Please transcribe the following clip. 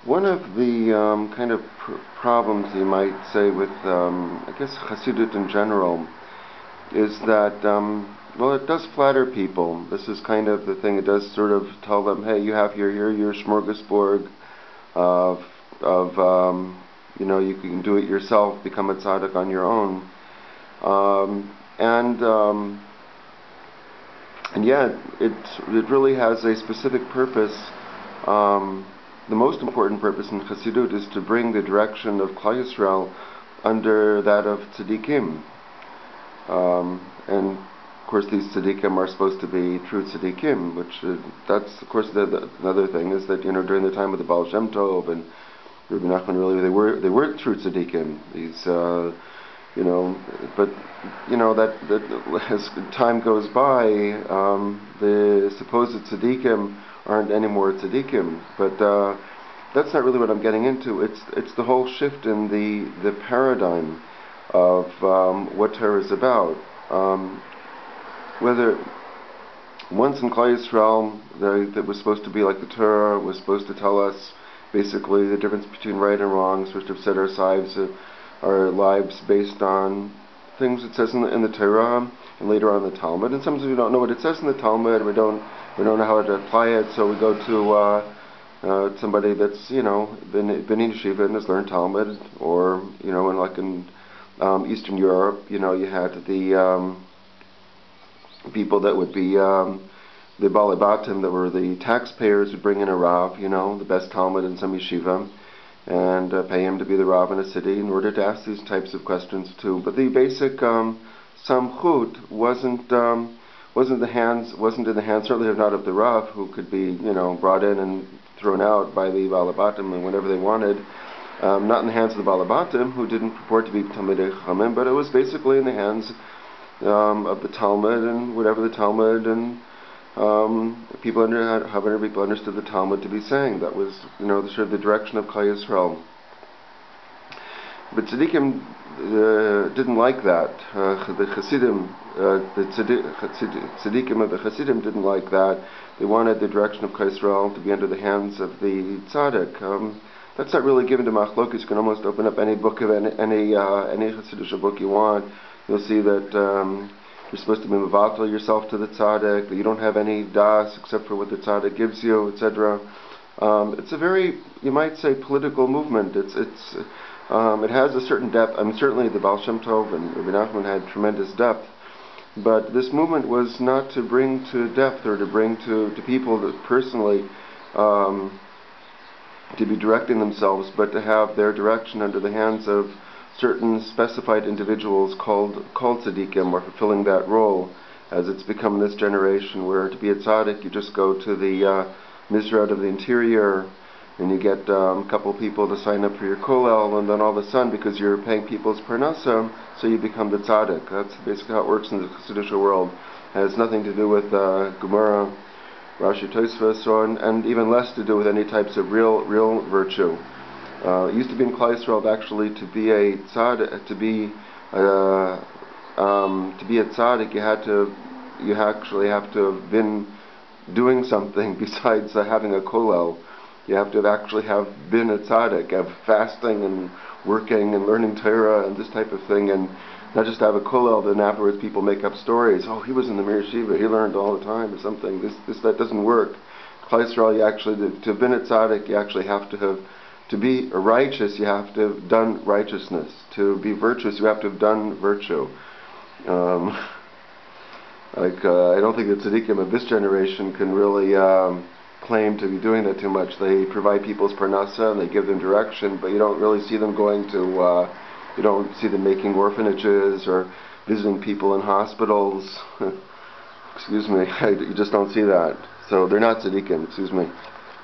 One of the kind of problems you might say with, I guess, Chassidut in general is that, well, it does flatter people. This is kind of the thing. It does sort of tell them, hey, you have your smorgasbord of you can do it yourself, become a tzadik on your own. And yeah, it really has a specific purpose. The most important purpose in Chassidut is to bring the direction of Klal Yisrael under that of Tzadikim. And of course these Tzadikim are supposed to be true Tzadikim, which that's of course another thing is that during the time of the Baal Shem and Rebbe Nachman, really they were true Tzadikim. These but that as time goes by, the supposed tzaddikim aren't any more tzaddikim. But that's not really what I'm getting into. It's the whole shift in the paradigm of what Torah is about. Whether once in Klal Yisrael that was supposed to be like the Torah was supposed to tell us basically the difference between right and wrong, supposed to have set our lives based on things it says in the Torah and later on in the Talmud. And sometimes we don't know what it says in the Talmud. We don't know how to apply it. So we go to somebody that's been in yeshiva and has learned Talmud, or in Eastern Europe, you had the people that would be the Baal that were the taxpayers would bring in a Rav, the best Talmud in some yeshiva, and pay him to be the Rav in a city in order to ask these types of questions too. But the basic samchut wasn't in the hands, certainly not of the Rav, who could be brought in and thrown out by the Baal and whenever they wanted. Not in the hands of the Baal who didn't purport to be Talmidei Chachamim, but it was basically in the hands of the Talmud and whatever the Talmud and people understood the Talmud to be saying. That was, the sort of the direction of Klal Yisrael. But Tzadikim didn't like that. The Chassidim, Tzadikim of the Chassidim didn't like that. They wanted the direction of Klal Yisrael to be under the hands of the tzadik. That's not really given to Machlokes. You can almost open up any book of any Chassidish book you want. You'll see that you're supposed to be mevatel yourself to the tzaddik, that you don't have any das except for what the tzaddik gives you, etc. It's a very, you might say, political movement. It has a certain depth. I mean, certainly the Baal Shem Tov and Rebbe Nachman had tremendous depth, but this movement was not to bring to depth or to bring to people that personally to be directing themselves, but to have their direction under the hands of certain specified individuals called tzadikim, or fulfilling that role, as it's become in this generation, where to be a tzadik you just go to the Mizrach of the interior and you get a couple people to sign up for your kollel, and then all of a sudden, because you're paying people's parnasa, so you become the tzadik. That's basically how it works in the Chassidut world. It has nothing to do with Gemara, Rashi, Tosfos, and even less to do with any types of real virtue. It used to be in Klal Yisrael actually to be a tzadik, to be a tzadik, you actually have to have been doing something besides having a kollel. You have to actually have been a tzadik, have fasting and working and learning Torah and this type of thing, and not just have a kollel. Then afterwards people make up stories. Oh, he was in the Mir Shiva, he learned all the time or something. That doesn't work. Klal Yisrael, you actually, to have been a tzadik, you actually have to have. To be righteous, you have to have done righteousness. To be virtuous, you have to have done virtue. I don't think the tzadikim of this generation can really claim to be doing that too much. They provide people's parnasa and they give them direction, but you don't really see them going to. You don't see them making orphanages or visiting people in hospitals. Excuse me, you just don't see that. So they're not tzadikim. Excuse me.